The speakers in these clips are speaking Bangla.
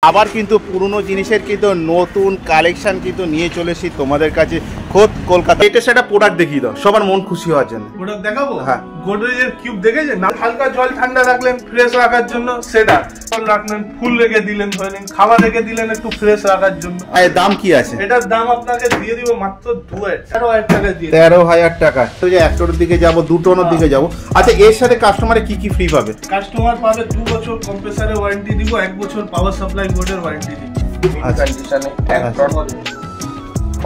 আবার কিন্তু পুরনো জিনিসের কিন্তু নতুন কালেকশন কিন্তু নিয়ে চলে এসেছি তোমাদের কাছে খোদ কলকাতা। এটা সেটা প্রোডাক্ট দেখিয়ে দাও সবার মন খুশি হওয়ার জন্য। প্রোডাক্ট দেখাবো? হ্যাঁ, গোদরেজের কিউব দেখেছেন না, হালকা জল ঠান্ডা রাখলেন ফ্রেশ রাখার জন্য, সেটা রাখলেন ফুল রেখে দিলেন, ধরেন খাবার রেখে দিলেন একটু ফ্রেশ রাখার জন্য। এর দাম কি আছে? এটার দাম আপনাকে দিয়ে দিব মাত্র 13,000 টাকা দিয়ে। 13,000 টাকা। তো যে একটোর দিকে যাবো, দুটোর দিকে যাবো। আচ্ছা, এর সাথে কাস্টমারে কি কি ফ্রি পাবে? কাস্টমার পাবে 2 বছর কম্প্রেসারের ওয়ারেন্টি দিব, 1 বছর পাওয়ার সাপ্লাই বোর্ডের ওয়ারেন্টি দিব। কন্ডিশনে একদম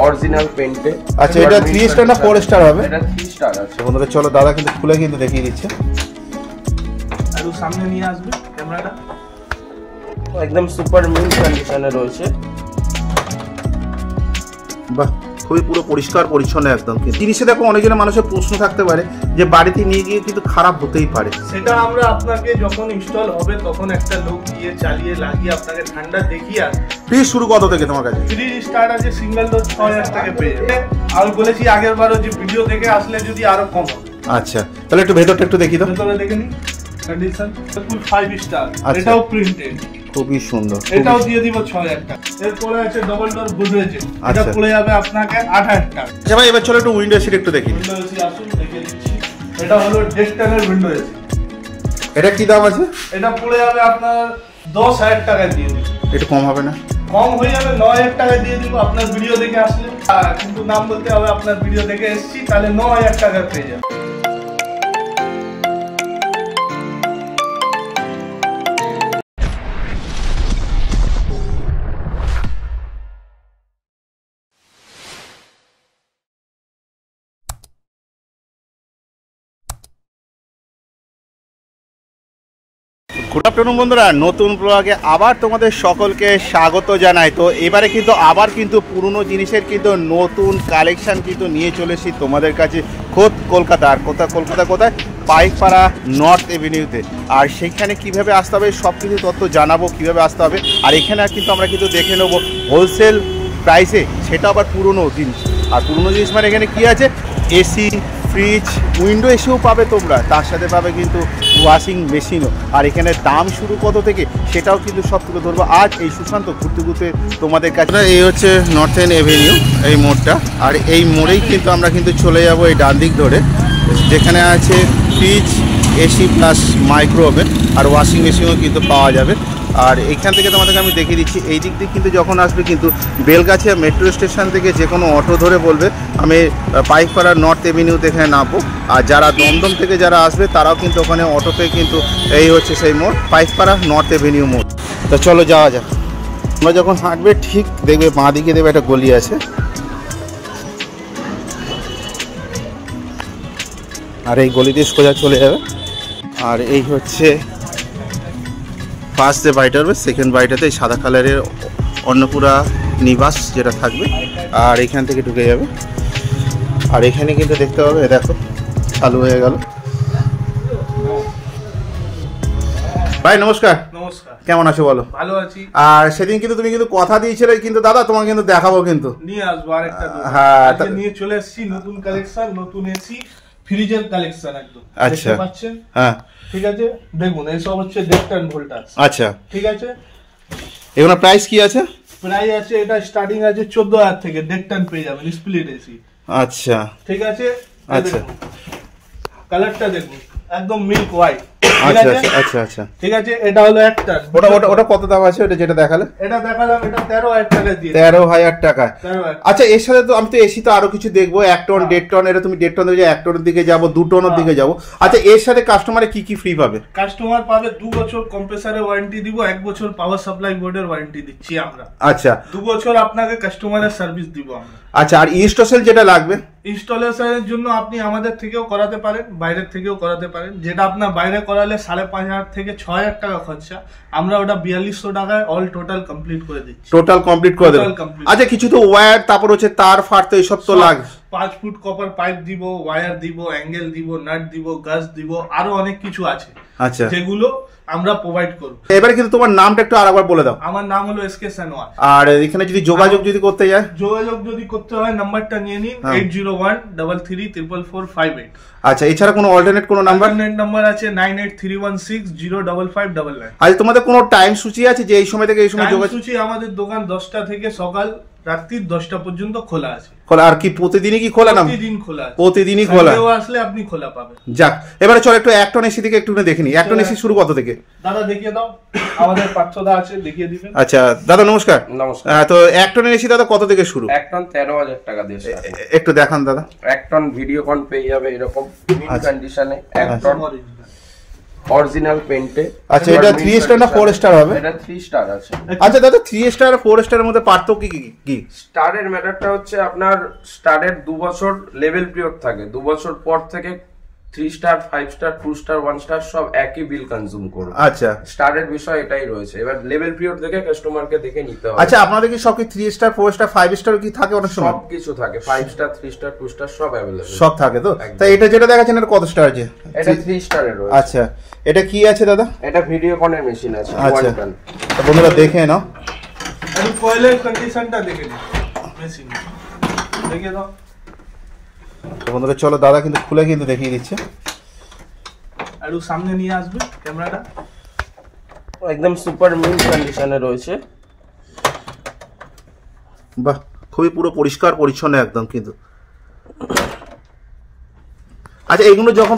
অরিজিনাল পেইন্টে। আচ্ছা, এটা 3 স্টার না 4 স্টার হবে? এটা 3 স্টার আছে। বন্ধুরা চলো, দাদা কিন্তু খুলে কিন্তু দেখিয়ে দিচ্ছে। আর সামনে নিয়ে আসবে ক্যামেরাটা। একদম সুপার মিন্ট কন্ডিশনে রয়েছে। বাহ, খুবই পুরো পরিষ্কার পরিচ্ছন্ন একদম। জিনিসে দেখো অনেকজনের মানুষের প্রশ্ন থাকতে পারে যে বাড়িতে নিয়ে গিয়ে কিন্তু খারাপ হতেই পারে। সেটা আমরা আপনাকে যখন ইনস্টল হবে তখন একটা লোক দিয়ে চালিয়ে লাগিয়ে আপনাকে ঠান্ডা দেখিয়ে আসবে। ফ্রি শুরু কত থেকে তোমার কাছে? 3 স্টার আছে, সিঙ্গেল ডোজ 6,000 টাকা পেয়ে যাবে। আর বলেছি আগের বারও যে ভিডিও দেখে আসলে যদি আরো কম হবে। আচ্ছা, তাহলে একটু ভেতরটা একটু দেখি দাও। ভেতরে দেখে নিন কন্ডিশন ফুল 5 স্টার। এটাও প্রিন্টেড, খুবই সুন্দর। এটাও দিয়ে দিব 6,000 টাকা। এরপরে আছে ডবল ডোর গোদরেজ, এটা পড়ে যাবে আপনাকে 8,000 টাকা। আচ্ছা ভাই, এবার চলো একটু উইন্ডো সিট একটু দেখি। উইন্ডো এসি আসুন দেখিয়ে দিচ্ছি। এটা হলো ডেস্টানের উইন্ডো এসি। এটা কি দাম আছে? এটা পড়ে যাবে আপনার 10,000 টাকা দিয়ে দিব। একটু কম হবে না? কম হয়ে যাবে, 9,000 টাকা দিয়ে দিব আপনার ভিডিও দেখে আসলে। কিন্তু নাম বলতে হবে আপনার ভিডিও দেখে এসেছি, তাহলে 9,000 টাকা পেয়ে যাবে। গুড আফটারনুন বন্ধুরা, নতুন ব্লগে আবার তোমাদের সকলকে স্বাগত জানাই। তো এবারে কিন্তু আবার কিন্তু পুরনো জিনিসের কিন্তু নতুন কালেকশন কিন্তু নিয়ে চলে এসেছি তোমাদের কাছে খোদ কলকাতা। আর কোথায়? পাইকপাড়া নর্থ এভিনিউতে। আর সেখানে কিভাবে আসতে হবে সব কিছু তথ্য জানাবো, কিভাবে আসতে হবে। আর এখানে কিন্তু আমরা কিন্তু দেখে নেবো হোলসেল প্রাইসে, সেটা আবার পুরনো জিনিস। আর পুরনো জিনিস মানে এখানে কি আছে? এসি, ফ্রিজ, উইন্ডো এসিও পাবে তোমরা, তার সাথে পাবে কিন্তু ওয়াশিং মেশিনও। আর এখানে দাম শুরু কত থেকে সেটাও কিন্তু সব তুলে ধরবো আজ এই সুশান্ত ঘুরতে তোমাদের কাছে। এই হচ্ছে নর্থ এভিনিউ, এই মোড়টা। আর এই মোড়েই কিন্তু আমরা কিন্তু চলে যাব এই ডান দিক ধরে, যেখানে আছে fridge, AC plus micro oven আর ওয়াশিং মেশিনও কিন্তু পাওয়া যাবে। আর এইখান থেকে তোমাদেরকে আমি দেখিয়ে দিচ্ছি, এই দিক দিয়ে কিন্তু যখন আসবে কিন্তু বেলগাছিয়া মেট্রো স্টেশন থেকে যে কোনো অটো ধরে বলবে আমি পাইকপাড়া নর্থ এভিনিউতে এখানে নামবো। আর যারা দমদম থেকে যারা আসবে তারাও কিন্তু ওখানে অটো পেয়ে কিন্তু এই হচ্ছে সেই মোড়, পাইকপাড়া নর্থ এভিনিউ মোড়। তো চলো যাওয়া যাক। তোমরা যখন হাঁটবে ঠিক দেখবে বাঁ দিকে দেবে একটা গলি আছে, আর এই গলি দিয়ে সোজা চলে যাবে। আর এই হচ্ছে ফার্স্ট যে বাড়িটা হবে, সেকেন্ড বাড়িটাতে এই সাদা কালারের অন্নপূরা নিবাস যেটা থাকবে। আর এখান থেকে ঢুকে যাবে। আর এখানে কিন্তু দেখতে পাবে, দেখো চালু হয়ে গেল। ভাই নমস্কার। নমস্কার, কেমন আছো বলো? ভালো আছি। আর সেদিন কিন্তু তুমি কিন্তু কথা দিয়েছিলে কিন্তু দাদা তোমাকে কিন্তু দেখাবো কিন্তু নিয়ে আসবো আরেকটা। হ্যাঁ, নিয়ে চলে এসেছি নতুন কালেকশন, নতুন এসি ফ্রিজের কালেকশন একদম। আচ্ছা, দেখতে পাচ্ছেন? হ্যাঁ ঠিক আছে, দেখুন এইসব হচ্ছে ডেস্টান ভোল্টাস। আচ্ছা, ঠিক আছে, এগুলোর প্রাইস কি আছে? প্রাইস আছে, এটা স্টার্টিং আছে 14,000 থেকে। ডেস্টান পেয়ে যাবেন স্প্লিট এসি। আচ্ছা ঠিক আছে, আচ্ছা, কালারটা দেখুন একদম মিল্ক হোয়াইট। আচ্ছা আচ্ছা আচ্ছা, ঠিক আছে, এটা হলো একটা। ওটা কত দাম আছে? ওটা যেটা দেখালে? এটা দেখালাম, এটা 13,000 টাকা দিয়ে। 13,000 টাকা। 13,000। আচ্ছা, এর সাথে তো আমি তো এসি তো আরো কিছু দেখবো, 1 টন 1.5 টন। এটা তুমি 1.5 টন থেকে 1 টনের দিকে যাবো, 2 টনের দিকে যাবো। আচ্ছা, এর সাথে কাস্টমারে কি কি ফ্রি পাবে? কাস্টমার পাবে 2 বছর কম্প্রেসারের ওয়ারেন্টি দিব, 1 বছর পাওয়ার সাপ্লাই বোর্ডের ওয়ারেন্টি দিচ্ছি আমরা। আচ্ছা, 2 বছর আপনাকে কাস্টমারের সার্ভিস দিব আমরা। আচ্ছা, আর ইনস্টলেশন যেটা লাগবে? ইনস্টলেশনের জন্য আপনি আমাদের থেকেও করাতে পারেন, বাইরের থেকেও করাতে পারেন। যেটা আপনার বাইরে করালে 5,500 থেকে 6,000 টাকা খরচা, আমরা ওটা 4200 টাকায় অল টোটাল কমপ্লিট করে দিচ্ছি। টোটাল কমপ্লিট করে দেবেন? আচ্ছা, কিছু তো ওয়্যার, তারপর হচ্ছে তার ফার, তো এইসব তো লাগে। 5 ফুট কপার পাইপ দিব, ওয়্যার দিব, অ্যাঙ্গেল দিব, নাট দিব, গাছ দিব, আরো অনেক কিছু আছে। আচ্ছা। যেগুলো আমরা প্রোভাইড করব। এবারে কিন্তু তোমার নামটা একটু আরেকবার বলে দাও। আমার নাম হলো এসকে সানোয়ার। আর এখানে যদি যোগাযোগ যদি করতে যায়, যোগাযোগ যদি করতে হয় নাম্বারটা নিয়ে নিন 8013344458। আচ্ছা, এছাড়া কোনো অল্টারনেট কোনো নাম্বার? নাম্বার আছে 9831605599। আজ তোমাদের কোনো টাইম সূচি আছে যে এই সময় থেকে এই সময় যোগাযোগ? সূচি আমাদের দোকান 10টা থেকে সকাল রাত্রি 10টা পর্যন্ত খোলা আছে। খোলা? আর কি প্রতিদিনই কি খোলা? না, প্রতিদিন খোলা আছে। প্রতিদিনই খোলা। কেউ আসলে আপনি খোলা পাবেন। যাক, এবারে চল একটু এক টন এসি থেকে একটু দেখে নিই। এক টন এসি শুরু কত থেকে? দাদা দেখিয়ে দাও, আমাদের পার্থদা আছে, দেখিয়ে দিবেন। আচ্ছা দাদা নমস্কার। নমস্কার। তো এক টনের এসি দাদা কত থেকে শুরু? 1 টন 13,000 টাকা দিয়ে start। একটু দেখান দাদা। 1 টন ভিডিওকন পেয়ে যাবে এরকম মিন আচ্ছা। কন্ডিশনে 1 টন অরিজিনাল পেইন্টে। আচ্ছা, এটা 3 স্টার না 4 স্টার হবে? এটা 3 স্টার আছে। আচ্ছা দাদা, 3 স্টার আর 4 স্টারের মধ্যে পার্থক্য কি? স্টারের ম্যাটারটা হচ্ছে আপনার স্টারের 2 বছর লেভেল পিরিয়ড থাকে, 2 বছর পর থেকে 3 স্টার 5 স্টার 2 স্টার 1 স্টার সব একই বিল কনজিউম করবে। আচ্ছা, স্টারের বিষয় এটাই রয়েছে। এবার লেভেল পিরিয়ড দেখে কাস্টমারকে দেখে নিতে হবে। আচ্ছা, আপনাদের কি সব কি 3 স্টার 4 স্টার 5 স্টার কি থাকে? অনেক সময় সব কিছু থাকে, 5 স্টার 3 স্টার 2 স্টার সব अवेलेबल সব থাকে তো। একদম। তাই এটা যেটা দেখাচ্ছেন এটা কত স্টার আছে? এটা 3 স্টারের রয়েছে। আচ্ছা, এটা কি আছে দাদা? এটা ভিডিওকনের মেশিন আছে আচ্ছা, 1 টন। তো বন্ধুরা দেখে নাও। আমি কয়েলের কন্ডিশনটা দেখে নিই, মেশিন দেখিয়ে দাও। তো বন্ধুরা চলো, দাদা কিন্তু খুলে কিন্তু দেখিয়ে দিচ্ছে। আর সামনে নিয়ে আসবে ক্যামেরাটা। একদম সুপার মিন কন্ডিশনে রয়েছে। বাহ, খুবই পুরো পরিষ্কার পরিচ্ছন্ন একদম কিন্তু। আচ্ছা, এগুলো যখন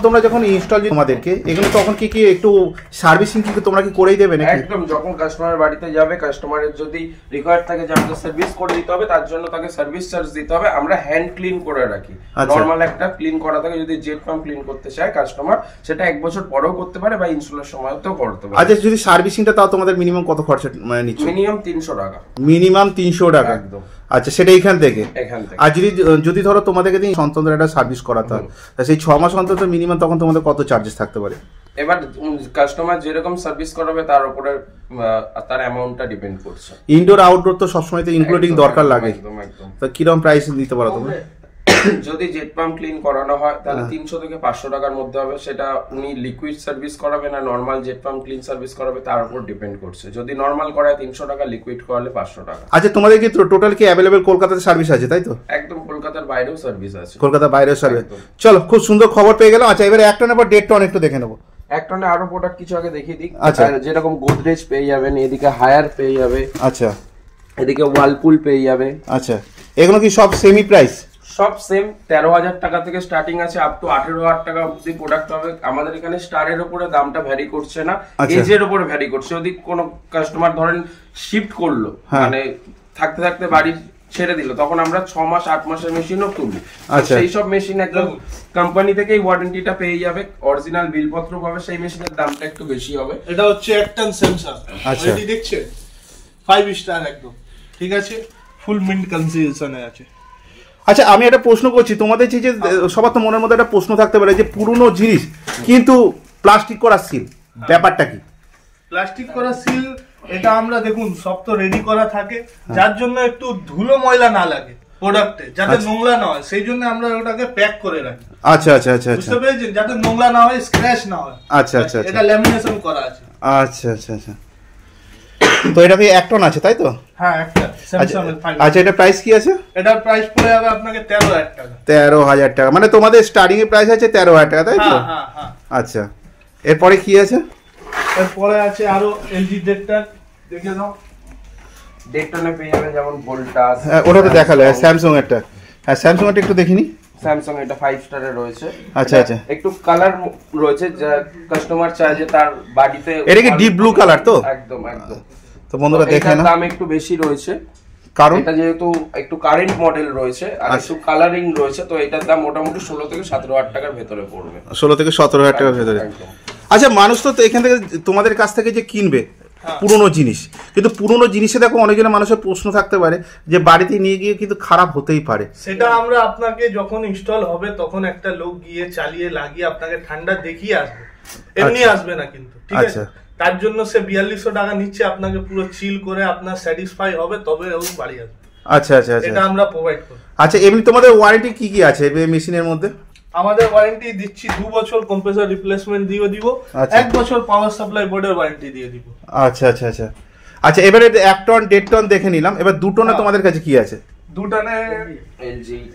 ইনস্টল তোমাদেরকে এগুলো তখন কি একটু সার্ভিসিং কি তোমরা কি করেই দেবে নাকি? একদম, যখন কাস্টমার বাড়িতে যাবে, কাস্টমারের যদি রিকোয়ার্ড থাকে যে আমাকে সার্ভিস করে দিতে হবে, তার জন্য তাকে সার্ভিস চার্জ দিতে হবে। আমরা হ্যান্ড ক্লিন করে রাখি। আচ্ছা। নরমাল একটা ক্লিন করা থাকে, যদি জেট পাম্প ক্লিন করতে চায় কাস্টমার, সেটা 1 বছর পরেও করতে পারে বা ইনস্টলের সময়তেও করতে পারে। আচ্ছা, যদি সার্ভিসিংটা তাও তোমাদের মিনিমাম কত খরচা মানে নিচ্ছ? মিনিমাম 300 টাকা। মিনিমাম 300 টাকা? একদম। আচ্ছা, সেটা এখান থেকে? এখান থেকে। আর যদি ধরো তোমাদেরকে সন্তন্ত্র একটা সার্ভিস করাতে হয়, সেই 6 মাস অন্তত মিনিমাম তখন তোমাদের কত চার্জেস থাকতে পারে? এবার কাস্টমার যেরকম সার্ভিস করাবে তার উপরে তার অ্যামাউন্টটা ডিপেন্ড করছে। ইনডোর আউটডোর তো সবসময় তো ইনক্লুডিং দরকার লাগে। একদম একদম। তো কিরকম প্রাইস দিতে পারো তোমরা? যদি জেট পাম্প ক্লিন করানো হয় তাহলে 300 থেকে 500 টাকার মধ্যে হবে। সেটা উনি লিকুইড সার্ভিস করাবে না normal jet pump clean service করাবে তার উপর ডিপেন্ড করছে। যদি নরমাল করায় 300 টাকা, লিকুইড করালে 500 টাকা। আচ্ছা, তোমাদের কি টোটাল কি অ্যাভেলেবেল কলকাতাতে সার্ভিস আছে তাই তো? একদম, কলকাতার বাইরেও সার্ভিস আছে। কলকাতার বাইরেও সার্ভিস। একদম। চলো, খুব সুন্দর খবর পেয়ে গেলাম। আচ্ছা, এবারে 1 টনের পর 1.5 টন একটু দেখে নেবো। 1 টনে আরো প্রোডাক্ট কিছু আগে দেখিয়ে দিই। আচ্ছা। যেরকম গোদরেজ পেয়ে যাবেন, এদিকে হায়ার পেয়ে যাবে, আচ্ছা, এদিকে ওয়ালপুল পেয়ে যাবে। আচ্ছা, এগুলো কি সব সেমি প্রাইস? সব সেম 13,000 টাকা থেকে স্টার্টিং আছে, আপ টু 18,000 টাকা অবধি প্রোডাক্ট হবে। আমাদের এখানে স্টারের উপরে দামটা ভ্যারি করছে না, আচ্ছা। এজের উপরে ভ্যারি করছে। যদি কোনো কাস্টমার ধরেন শিফট করলো, হ্যাঁ। মানে থাকতে থাকতে বাড়ি ছেড়ে দিল, তখন আমরা 6 মাস 8 মাসের মেশিনও তুলি। আচ্ছা। সেই সব মেশিন একদম কোম্পানি থেকেই ওয়ারেন্টিটা পেয়ে যাবে, অরিজিনাল বিলপত্র পাবে। সেই মেশিনের দামটা একটু বেশি হবে। এটা হচ্ছে 1 টন সেন্সর। আচ্ছা। এটি দেখছেন 5 স্টার একদম, ঠিক আছে, ফুল মিন্ট কন্ডিশনে আছে। আচ্ছা, আমি একটা প্রশ্ন করছি তোমাদের, যে সবার তো মনের মধ্যে একটা প্রশ্ন থাকতে পারে যে পুরনো জিনিস কিন্তু প্লাস্টিক করা সিল, ব্যাপারটা কি? প্লাস্টিক করা সিল, এটা আমরা দেখুন সব তো রেডি করা থাকে, যার জন্য একটু ধুলো ময়লা না লাগে প্রোডাক্টে, যাতে নোংরা না হয়, সেই জন্য আমরা ওটাকে প্যাক করে রাখি। আচ্ছা আচ্ছা আচ্ছা আচ্ছা, বুঝতে পেরেছেন, যাতে নোংরা না হয়, স্ক্র্যাচ না হয়। আচ্ছা আচ্ছা আচ্ছা, এটা ল্যামিনেশন করা আছে। আচ্ছা আচ্ছা আচ্ছা। তো এটা কি 1 টন আছে তাই তো? হ্যাঁ, একটা স্যামসাং এর 5। আচ্ছা, এটা প্রাইস কি আছে? এটার প্রাইস পড়ে যাবে আপনাকে 13,000 টাকা। 13,000 টাকা, মানে তোমাদের স্টার্টিং এর প্রাইস আছে 13,000 টাকা তাই তো? হ্যাঁ হ্যাঁ হ্যাঁ। আচ্ছা, এরপরে কি আছে? এরপরে আছে আরো এলজি ডেকটন, দেখে নাও। ডেকটনে পেয়ে যাবেন যেমন ভোল্টাস। হ্যাঁ, ওটা তো দেখালো। স্যামসাং একটা, হ্যাঁ স্যামসাং একটা একটু দেখিনি। স্যামসাং এটা 5 স্টারের রয়েছে। আচ্ছা আচ্ছা, একটু কালার রয়েছে, যা কাস্টমার চায় যে তার বাড়িতে। এটা কি ডিপ ব্লু কালার তো? একদম একদম। তো বন্ধুরা দেখে এটার না, দাম একটু বেশি রয়েছে কারণ এটা যেহেতু একটু কারেন্ট মডেল রয়েছে আর একটু কালারিং রয়েছে, তো এটার দাম মোটামুটি 16 থেকে 17,000 টাকার ভেতরে পড়বে। 16 থেকে 17,000 টাকার ভেতরে। একদম। আচ্ছা, মানুষ তো এখান থেকে তোমাদের কাছ থেকে যে কিনবে পুরনো জিনিস, কিন্তু পুরনো জিনিসে দেখো অনেকজনের মানুষের প্রশ্ন থাকতে পারে যে বাড়িতে নিয়ে গিয়ে কিন্তু খারাপ হতেই পারে। সেটা আমরা আপনাকে যখন ইনস্টল হবে তখন একটা লোক গিয়ে চালিয়ে লাগিয়ে আপনাকে ঠান্ডা দেখিয়ে আসবে, এমনি আসবে না কিন্তু, ঠিক আছে? তার জন্য সে 4200 টাকা নিচ্ছে, আপনাকে পুরো চিল করে আপনার স্যাটিসফাই হবে, তবে ও বাড়ি আসবে। আচ্ছা আচ্ছা আচ্ছা, এটা আমরা প্রোভাইড করি। আচ্ছা, এমনি তোমাদের ওয়ারেন্টি কি কি আছে এই মেশিনের মধ্যে? আমাদের ওয়ারেন্টি দিচ্ছি 2 বছর কম্প্রেসর রিপ্লেসমেন্ট দিয়ে দিব, 1 বছর পাওয়ার সাপ্লাই বোর্ডের ওয়ারেন্টি দিয়ে দিব। আচ্ছা আচ্ছা আচ্ছা আচ্ছা, এবারে 1 টন 1.5 টন দেখে নিলাম, এবার 2 টনে তোমাদের কাছে কি আছে? 2 টনে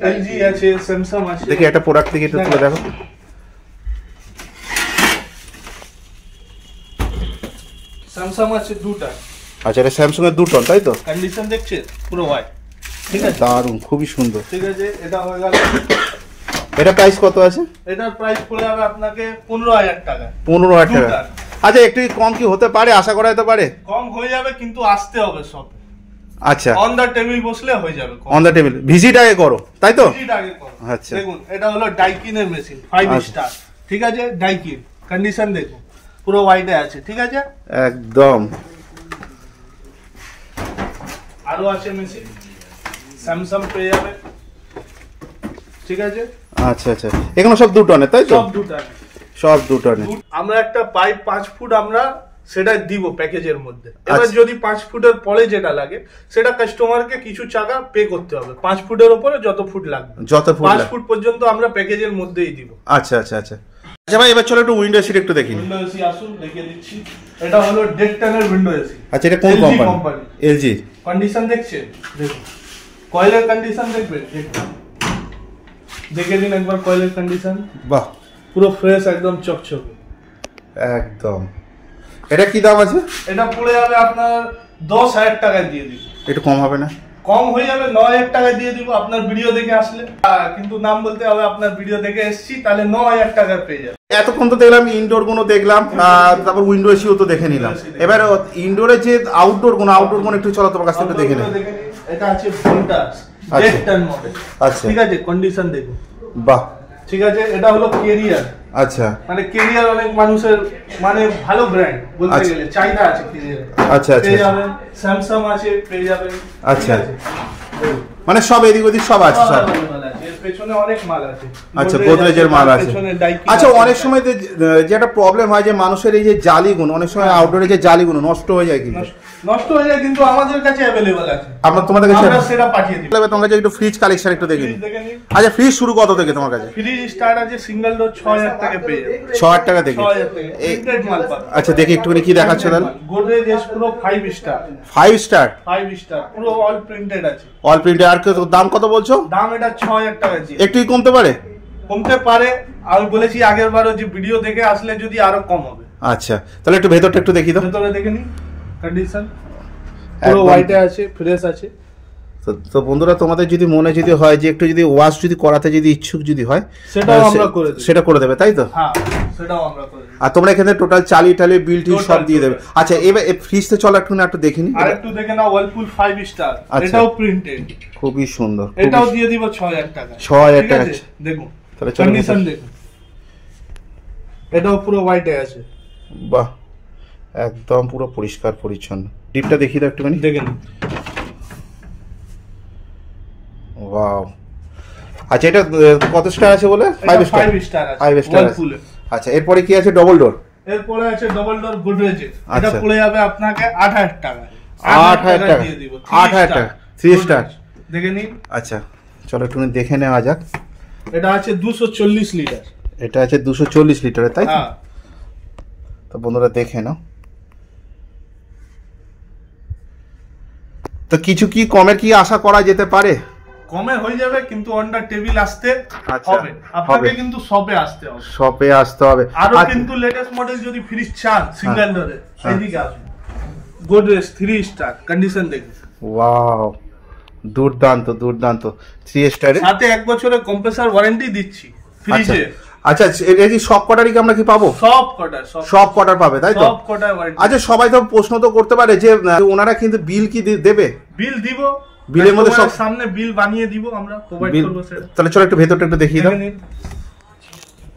এলজি আছে, স্যামসাং আছে। দেখি একটা প্রোডাক্ট থেকে একটু তুলে দেখো। স্যামসাং আছে 2 টন। আচ্ছা, এটা স্যামসাং এর 2 টন, তাই তো? কন্ডিশন দেখছেন পুরো হোয়াইট, ঠিক আছে, দারুণ, খুবই সুন্দর। ঠিক আছে, এটা হয়ে গেল। এটা প্রাইস কত আছে? এটার প্রাইস পড়ে যাবে আপনাকে 15,000 টাকা। 15,000 টাকা। আচ্ছা, একটু কম কি হতে পারে, আশা করা যেতে পারে? কম হয়ে যাবে, কিন্তু আসতে হবে সব। আচ্ছা, অন দা টেবিল বসলে হয়ে যাবে। অন দা টেবিল ভিজিট আগে করো, তাই তো? ভিজিট আগে করো। আচ্ছা, দেখুন এটা হলো ডাইকিনের মেশিন, 5 স্টার, ঠিক আছে, ডাইকিন। কন্ডিশন দেখুন পুরো হোয়াইটে আছে, ঠিক আছে, একদম। আরো আছে মেশিন, স্যামসাং পেয়ে যাবে, ঠিক আছে। আচ্ছা আচ্ছা, এগুলো সব 2 টনের, তাই তো? সব 2 টন, সব 2 টনের। আমরা একটা পাইপ 5 ফুট আমরা সেটা দিব প্যাকেজের মধ্যে। এবার যদি 5 ফুটের পরে যেটা লাগে সেটা কাস্টমারকে কিছু টাকা পে করতে হবে। 5 ফুটের উপরে যত ফুট লাগবে, যত ফুট 5 ফুট পর্যন্ত আমরা প্যাকেজের মধ্যেই দিব। আচ্ছা আচ্ছা আচ্ছা আচ্ছা ভাই, এবার চলো একটু উইন্ডো এসি একটু দেখি। উইন্ডো এসি আসুন, দেখিয়ে দিচ্ছি। এটা হলো ডেকটনের উইন্ডো এসি। আচ্ছা, এটা কোন কোম্পানি? এলজি। কন্ডিশন দেখছেন, দেখুন কয়েলের কন্ডিশন দেখবেন, দেখে দিন একবার কয়েলের কন্ডিশন। বাহ, পুরো ফ্রেশ, একদম চকচকে, একদম। এটা কি দাম আছে? এটা পড়ে যাবে আপনার 10,000 টাকা দিয়ে দিব। একটু কম হবে না? কম হয়ে যাবে, 9,000 টাকা দিয়ে দিব আপনার ভিডিও দেখে আসলে। কিন্তু নাম বলতে হবে আপনার ভিডিও দেখে এসেছি, তাহলে 9,000 টাকা পেয়ে যাবে। এতক্ষণ তো দেখলাম ইনডোর গুলো দেখলাম, তারপর উইন্ডো এসিও তো দেখে নিলাম। এবার ইনডোরে যে আউটডোর গুলো একটু চলো তোমার কাছ থেকে দেখে নিই। এটা আছে ভোল্টাস ডেকটন মডেল, আচ্ছা, ঠিক আছে, কন্ডিশন দেখুন। বাহ, ঠিক আছে, এটা হলো কেরিয়ার। আচ্ছা, মানে কেরিয়ার অনেক মানুষের মানে ভালো ব্র্যান্ড বলতে গেলে, চাহিদা আছে কেরিয়ার। আচ্ছা আচ্ছা, পেয়ে যাবেন, স্যামসাং আছে পেয়ে যাবেন। আচ্ছা, মানে সব এদিক ওদিক সব আছে, সব পেছনে অনেক মাল আছে। আচ্ছা, গোদরেজের মাল আছে। আচ্ছা, অনেক সময় যে একটা প্রবলেম হয় যে মানুষের এই যে জালিগুলো, অনেক সময় আউটডোরে যে জালিগুলো নষ্ট হয়ে যায়, কিন্তু নষ্ট হয়ে যায়, কিন্তু আমাদের কাছে अवेलेबल আছে। আমরা তোমাদের কাছে আমরা সেটা পাঠিয়ে দিই। তোমার কাছে একটু ফ্রিজ কালেকশন একটু দেখে নিন। দেখে নিন। আচ্ছা, ফ্রিজ শুরু কত থেকে তোমার কাছে? ফ্রিজ স্টার্ট আছে সিঙ্গেল ডোর 6,000 টাকা পেয়ে যাবেন। 6,000 টাকা থেকে? 6,000 টাকা প্রিন্টেড মাল পাবেন। আচ্ছা, দেখি একটুখানি কি দেখাচ্ছ তাহলে। গোদরেজ এস পুরো 5 স্টার। 5 স্টার? 5 স্টার পুরো অল প্রিন্টেড আছে। অল প্রিন্টে। আর দাম কত বলছো? দাম এটা 6,000 টাকা জি। একটু কি কমতে পারে? কমতে পারে, আমি বলেছি আগের বারও যে ভিডিও দেখে আসলে যদি আরো কম হবে। আচ্ছা, তাহলে একটু ভেতরটা একটু দেখি তো। ভেতরে দেখে নিন, কন্ডিশন পুরো হোয়াইটে আছে, ফ্রেশ আছে। তো বন্ধুরা, তোমাদের যদি মনে যদি হয় যে একটু যদি ওয়াশ যদি করাতে যদি ইচ্ছুক যদি হয়, সেটাও আমরা করে দেব। সেটা করে দেবে, তাই তো? হ্যাঁ, সেটাও আমরা করে দেব। আর তোমরা এখানে টোটাল চালি বিল টিল সব দিয়ে দেবে। আচ্ছা, এবার ফ্রিজতে চলো একটু দেখিনি। আর একটু দেখে নাও, ওয়ালপুল 5 স্টার, এটাও প্রিন্টেড, খুবই সুন্দর। এটাও দিয়ে দিব 6,000 টাকা। 6,000 টাকা দেখুন, তাহলে চলো কন্ডিশন দেখুন, এটাও পুরো হোয়াইটে আছে। বাহ, একদম পুরো পরিষ্কার পরিচ্ছন্ন। ডিপটা দেখি দাও একটুখানি, দেখেন। ওয়াও। আচ্ছা, এটা কত স্টার আছে বলে? 5 স্টার। 5 স্টার আছে 5 স্টার। আচ্ছা, এরপরে কি আছে? Double door. এরপরে আছে ডবল ডোর গোদরেজ। এটা আচ্ছা, পড়ে যাবে আপনাকে 8,000 টাকা। 8,000 টাকা দিয়ে দিব। 8,000 টাকা 3 স্টার। দেখে নিন। আচ্ছা, চলো একটু দেখে নেওয়া যাক। এটা আছে 240 লিটার। এটা আছে 240 লিটারের, তাই তো? হ্যাঁ। তো বন্ধুরা দেখে নাও। তো কিছু কি কমের কি আশা করা যেতে পারে? কমে হয়ে যাবে, কিন্তু অন্ডার টেবিল আসতে আচ্ছা, হবে আপনাকে, কিন্তু শপে আসতে হবে। শপে আসতে হবে। আরো কিন্তু লেটেস্ট মডেল যদি ফ্রিজ চান সিঙ্গেল ডোরে, এইদিকে আসুন। গোদরেজ 3 স্টার, কন্ডিশন দেখুন। ওয়াও, দুর্দান্ত দুর্দান্ত। 3 স্টারে সাথে 1 বছরের কম্প্রেসর ওয়ারেন্টি দিচ্ছি ফ্রিজে। আচ্ছা, এই সব কটারই কি আমরা কি পাবো? সব কটার পাবে, তাই তো? সব কটার ওয়ারেন্টি। আচ্ছা, সবাই তো প্রশ্ন তো করতে পারে যে ওনারা কিন্তু বিল কি দেবে? বিল দিব, বিলের মধ্যে সব সামনে বিল বানিয়ে দিব, আমরা প্রোভাইড করব সেটা। তাহলে চলো একটু ভেতরটা একটু দেখিয়ে দাও।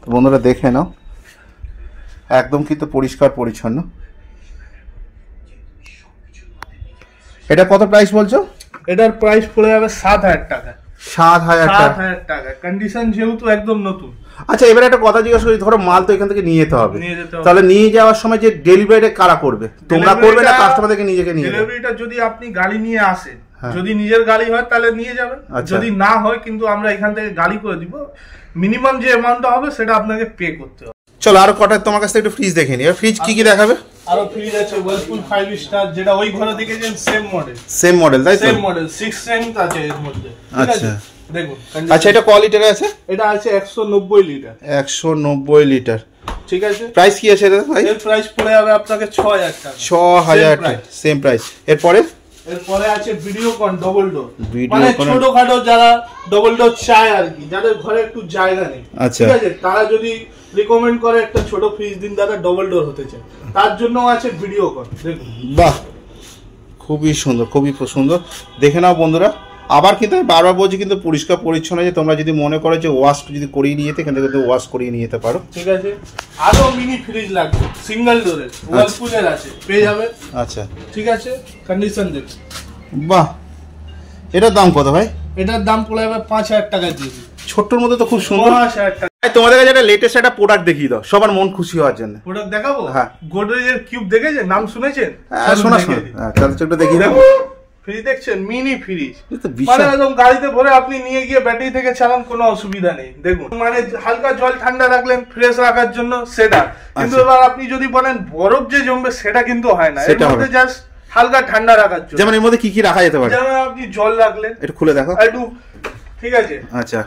তো বন্ধুরা দেখে নাও, একদম কিন্তু পরিষ্কার পরিচ্ছন্ন। এটা কত প্রাইস বলছো? এটার প্রাইস পড়ে যাবে 7,000 টাকা। 7,000 টাকা। কন্ডিশন যেহেতু একদম নতুন। আচ্ছা, এবারে একটা কথা জিজ্ঞাসা করি, ধরো মাল তো এখান থেকে নিয়ে যেতে হবে, তাহলে নিয়ে যাওয়ার সময় যে ডেলিভারিটা কারা করবে? তোমরা করবে না কাস্টমার থেকে নিজেকে নিয়ে? ডেলিভারিটা যদি আপনি গাড়ি নিয়ে আসেন, যদি নিজের গাড়ি হয় তাহলে নিয়ে যাবেন, যদি না হয় কিন্তু আমরা এখান থেকে গাড়ি করে দিব, মিনিমাম যে অ্যামাউন্টটা হবে সেটা আপনাকে পে করতে হবে। চলো আরো কটা তোমার কাছ থেকে একটু ফ্রিজ দেখে নি। ফ্রিজ কি কি দেখাবে? আরো ফ্রিজ আছে ওয়ার্লপুল 5 স্টার, যেটা ওই ঘরে দেখেছেন সেম মডেল তাই তো? সেম মডেল 6 সেন্ট আছে এর মধ্যে। আচ্ছা দেখুন। আচ্ছা এটা কয় লিটার আছে? এটা আছে 190 লিটার। 190 লিটার, ঠিক আছে। প্রাইস কি আছে এটা ভাই? এর প্রাইস পড়ে যাবে আপনাকে 6000 টাকা। 6000 টাকা সেম প্রাইস। এরপরে আছে ভিডিওকন ডবল ডোর, মানে ছোটখাটো যারা ডবল ডোর চায় আর কি, যাদের ঘরে একটু জায়গা নেই, ঠিক আছে, তারা যদি রিকমেন্ড করে একটা ছোট ফ্রিজ দিন দাদা ডবল ডোর হতে চায়, তার জন্য আছে ভিডিওকন। দেখুন বাহ খুবই সুন্দর, খুবই সুন্দর। দেখে নাও বন্ধুরা। আবার কিন্তু আমি বারবার বলছি কিন্তু পরিষ্কার পরিচ্ছন্ন, যে তোমরা যদি মনে করো যে ওয়াশ যদি করিয়ে নিয়ে যেতে, এখান থেকে ওয়াশ করিয়ে নিয়ে যেতে পারো, ঠিক আছে। আরো মিনি ফ্রিজ লাগবে সিঙ্গেল ডোরের, ওয়ার্লপুলের আছে, পেয়ে যাবে। আচ্ছা ঠিক আছে, কন্ডিশন দেখুন। বাহ এটার দাম কত ভাই? এটার দাম পড়ে যাবে 5000 টাকা দিয়ে। ছোট্টর মধ্যে তো খুব সুন্দর। 5000 টাকা। তোমাদের কাছে একটা লেটেস্ট একটা প্রোডাক্ট দেখিয়ে দাও সবার মন খুশি হওয়ার জন্য। প্রোডাক্ট দেখাবো? হ্যাঁ। গোদরেজের কিউব দেখেছেন, নাম শুনেছেন? হ্যাঁ শোনা শোনা। হ্যাঁ তাহলে ছোটটা দেখিয়ে দাও। ফ্রিজ দেখছেন, মিনি ফ্রিজ, মানে একদম গাড়িতে ভরে আপনি নিয়ে গিয়ে ব্যাটারি থেকে চালান, কোনো অসুবিধা নেই। দেখুন মানে হালকা জল ঠান্ডা রাখলেন ফ্রেশ রাখার জন্য সেটা, কিন্তু এবার আপনি যদি বলেন বরফ যে জমবে সেটা কিন্তু হয় না, এর মধ্যে জাস্ট হালকা ঠান্ডা রাখার জন্য। যেমন এর মধ্যে কি কি রাখা যেতে পারে? যেমন আপনি জল রাখলেন, একটু খুলে দেখো একটু, ঠিক আছে। আচ্ছা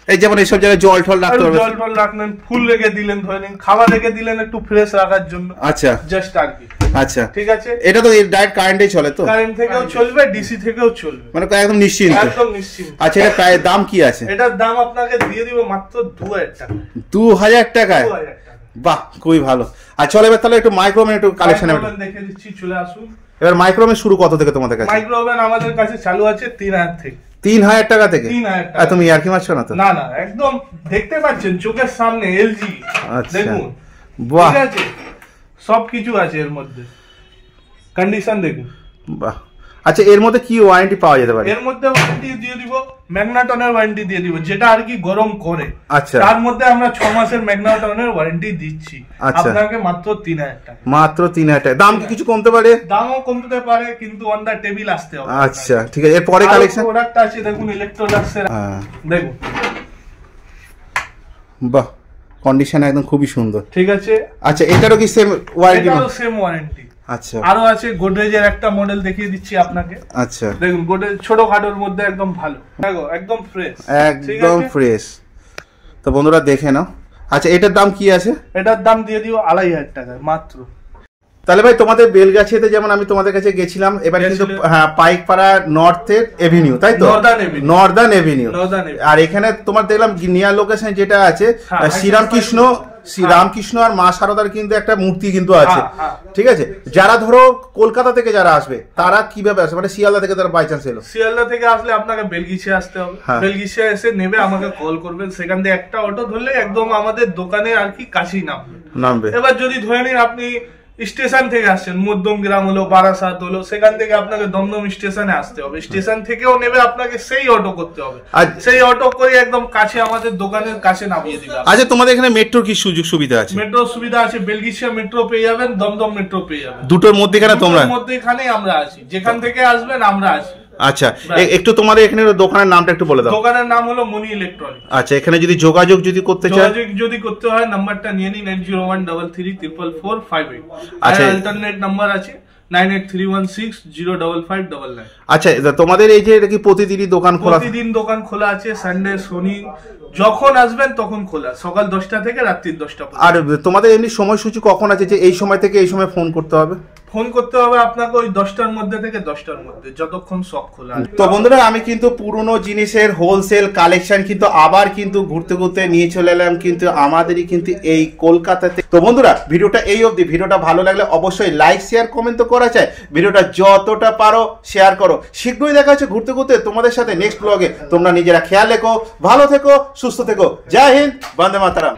এই যেমন এইসব জায়গায় জল ঠল রাখতে পারবে, জল টল রাখলেন, ফুল রেখে দিলেন, ধরে নিন খাবার রেখে দিলেন একটু ফ্রেশ রাখার জন্য। আচ্ছা জাস্ট আর কি। আচ্ছা ঠিক আছে। এটা তো ডাইরেক্ট কারেন্টেই চলে তো? কারেন্ট থেকেও চলবে, ডিসি থেকেও চলবে, মানে একদম নিশ্চিন্ত। একদম নিশ্চিন্ত। আচ্ছা এটা প্রায় দাম কি আছে? এটার দাম আপনাকে দিয়ে দিব মাত্র 2000 টাকা। 2000 টাকায়? 2000 টাকা। বাহ খুবই ভালো। আর চলো এবার তাহলে একটু মাইক্রোওভেন একটু কালেকশন দেখে দিচ্ছি, চলে আসুন। এবার মাইক্রোওভেন শুরু কত থেকে তোমাদের কাছে? মাইক্রোওভেন আমাদের কাছে চালু আছে 3000 থেকে। 3000 টাকা থেকে? 3000 টাকা। তুমি আর কি মারছো না তো? না না, একদম দেখতে পাচ্ছেন চোখের সামনে এলজি। আচ্ছা দেখুন বাহ, ঠিক আছে, সবকিছু আছে এর মধ্যে, কন্ডিশন দেখুন। বাহ। আচ্ছা এর মধ্যে কি ওয়ারেন্টি পাওয়া যেতে পারে? এর মধ্যে ওয়ারেন্টি দিয়ে দিব, ম্যাগনাটনের ওয়ারেন্টি দিয়ে দিব, যেটা আর কি গরম করে। আচ্ছা তার মধ্যে আমরা 6 মাসের ম্যাগনাটনের ওয়ারেন্টি দিচ্ছি আপনাকে মাত্র 3000 টাকা। মাত্র 3000 টাকা। দাম কি কিছু কমতে পারে? দামও কমতে পারে, কিন্তু অন দা টেবিল আসতে হবে। আচ্ছা ঠিক আছে। এর পরে কালেকশন প্রোডাক্ট আছে দেখুন, ইলেকট্রোলাক্সের। দেখুন বাহ, কন্ডিশন একদম খুবই সুন্দর, ঠিক আছে। আচ্ছা এটারও কি সেম ওয়ারেন্টি? এটারও সেম ওয়ারেন্টি। আচ্ছা আরো আছে গোদরেজের একটা মডেল দেখিয়ে দিচ্ছি আপনাকে। আচ্ছা দেখুন গোদরেজ ছোটখাটোর মধ্যে একদম ভালো, দেখো একদম ফ্রেশ, একদম ফ্রেশ। তো বন্ধুরা দেখে নাও। আচ্ছা এটার দাম কি আছে? এটার দাম দিয়ে দিও 2500 টাকা মাত্র। তাহলে ভাই তোমাদের বেলগাছিতে যেমন আমি তোমাদের কাছে গেছিলাম, এবার কিন্তু হ্যাঁ পাইকপাড়া নর্থের এভিনিউ তাই তো? Northern Avenue. আর এখানে তোমার দেখলাম নিয়ার লোকেশন যেটা আছে শ্রীরামকৃষ্ণ আর মা শারদার কিন্তু একটা মূর্তি কিন্তু আছে, ঠিক আছে। যারা ধরো কলকাতা থেকে যারা আসবে তারা কিভাবে আসবে? মানে শিয়ালদা থেকে তারা বাই চান্স এলো, শিয়ালদা থেকে আসলে আপনাকে বেলঘিসে আসতে হবে। বেলঘিসে এসে নেবে, আমাকে কল করবেন, সেখান থেকে একটা অটো ধরলে একদম আমাদের দোকানে আর কি কাছেই নামবে। এবার যদি ধরে নিন আপনি স্টেশন থেকে আসছেন, মধ্যমগ্রাম হলো, বারাসাত হলো, সেখান থেকে আপনাকে দমদম স্টেশনে আসতে হবে, স্টেশন থেকেও নেবে, আপনাকে সেই অটো করতে হবে, সেই অটো করে একদম কাছে আমাদের দোকানের কাছে নামিয়ে দিবে। আচ্ছা তোমাদের এখানে মেট্রোর কি সুযোগ সুবিধা আছে? মেট্রো সুবিধা আছে, বেলঘিসিয়া মেট্রো পেয়ে যাবেন, দমদম মেট্রো পেয়ে যাবেন। দুটোর মধ্যেখানে তোমরা? মধ্যেখানেই আমরা আছি, যেখান থেকে আসবেন আমরা আছি। আচ্ছা একটু তোমাদের এখানে দোকানের নামটা একটু বলে দাও। দোকানের নাম হলো মনি ইলেকট্রনিক্স। আচ্ছা এখানে যদি যোগাযোগ করতে চায়, যদি করতে হয় নাম্বারটা নিয়ে নিন 8013344558। আচ্ছা অল্টারনেট নাম্বার আছে 9831605599। আচ্ছা তোমাদের এই যে এটা কি প্রতিদিনই দোকান খোলা? প্রতিদিন দোকান খোলা আছে, সানডে শনি যখন আসবেন তখন খোলা, সকাল 10টা থেকে রাত্রি 10টা পর্যন্ত। আর তোমাদের এমনি সময়সূচি কখন আছে যে এই সময় থেকে এই সময় ফোন করতে হবে? ফোন করতে হবে আপনাকে ওই 10টার মধ্যে থেকে 10টার মধ্যে, যতক্ষণ সব খোলা। তো বন্ধুরা আমি কিন্তু পুরনো জিনিসের হোলসেল কালেকশন কিন্তু আবার কিন্তু ঘুরতে ঘুরতে নিয়ে চলে এলাম কিন্তু আমাদেরই কিন্তু এই কলকাতাতে। তো বন্ধুরা ভিডিওটা এই অবধি। ভিডিওটা ভালো লাগলে অবশ্যই লাইক শেয়ার কমেন্ট তো করা চাই, ভিডিওটা যতটা পারো শেয়ার করো। শীঘ্রই দেখা হচ্ছে ঘুরতে ঘুরতে তোমাদের সাথে নেক্সট ব্লগে। তোমরা নিজেরা খেয়াল রেখো, ভালো থেকো, সুস্থ থেকো। জয় হিন্দ, বন্দে মাতরম।